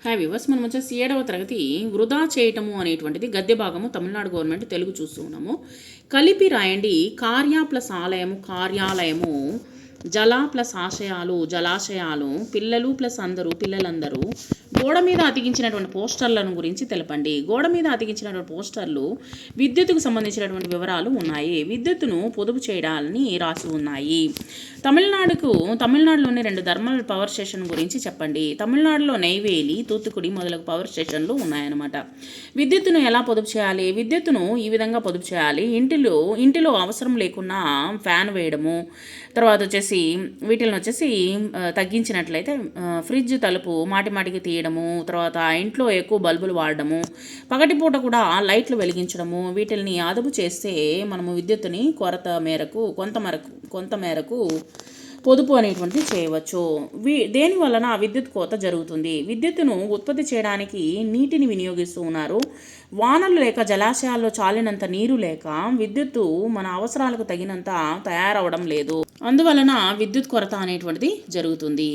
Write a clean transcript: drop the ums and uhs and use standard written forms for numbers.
Hi viewers, మనం వచ్చేసి 7వ తరగతి వృధా చేయటము అనేటువంటిది గద్య భాగము తమిళనాడు గవర్నమెంట్ తెలుగు చూస్తూ ఉన్నాము. కలిపి రాయండి. కార్య ప్లస్ ఆలయము కార్యాలయము, జల ప్లస్ ఆశయాలు జలాశయాలు, పిల్లలు ప్లస్ అందరూ పిల్లలందరూ. గోడ మీద అతికించినటువంటి పోస్టర్లను గురించి తెలపండి. గోడ మీద అతికించినటువంటి పోస్టర్లు విద్యుత్తుకు సంబంధించినటువంటి వివరాలు ఉన్నాయి. విద్యుత్తును పొదుపు చేయడాన్ని రాసి ఉన్నాయి. తమిళనాడులోని 2 థర్మల్ పవర్ స్టేషన్ గురించి చెప్పండి. తమిళనాడులో నెయ్వేలి, తూత్తుకుడి మొదలగు పవర్ స్టేషన్లు ఉన్నాయన్నమాట. విద్యుత్తును ఎలా పొదుపు చేయాలి? విద్యుత్తును ఈ విధంగా పొదుపు చేయాలి. ఇంటిలో అవసరం లేకున్నా ఫ్యాన్ వేయడము, తర్వాత వచ్చేసి వీటిని వచ్చేసి తగ్గించినట్లయితే ఫ్రిడ్జ్ తలుపు మాటిమాటికి తీయడము, తర్వాత ఇంట్లో ఎక్కువ బల్బులు వాడడము, పగటిపూట కూడా లైట్లు వెలిగించడము, వీటిని అదుపు చేస్తే మనము విద్యుత్తుని కొంత మేరకు పొదుపు అనేటువంటిది చేయవచ్చు. దేని వలన విద్యుత్ కోత జరుగుతుంది? విద్యుత్తును ఉత్పత్తి చేయడానికి నీటిని వినియోగిస్తూ ఉన్నారు. వానలు లేక జలాశయాల్లో చాలినంత నీరు లేక విద్యుత్తు మన అవసరాలకు తగినంత తయారవడం లేదు. అందువలన విద్యుత్ కొరత అనేటువంటిది జరుగుతుంది.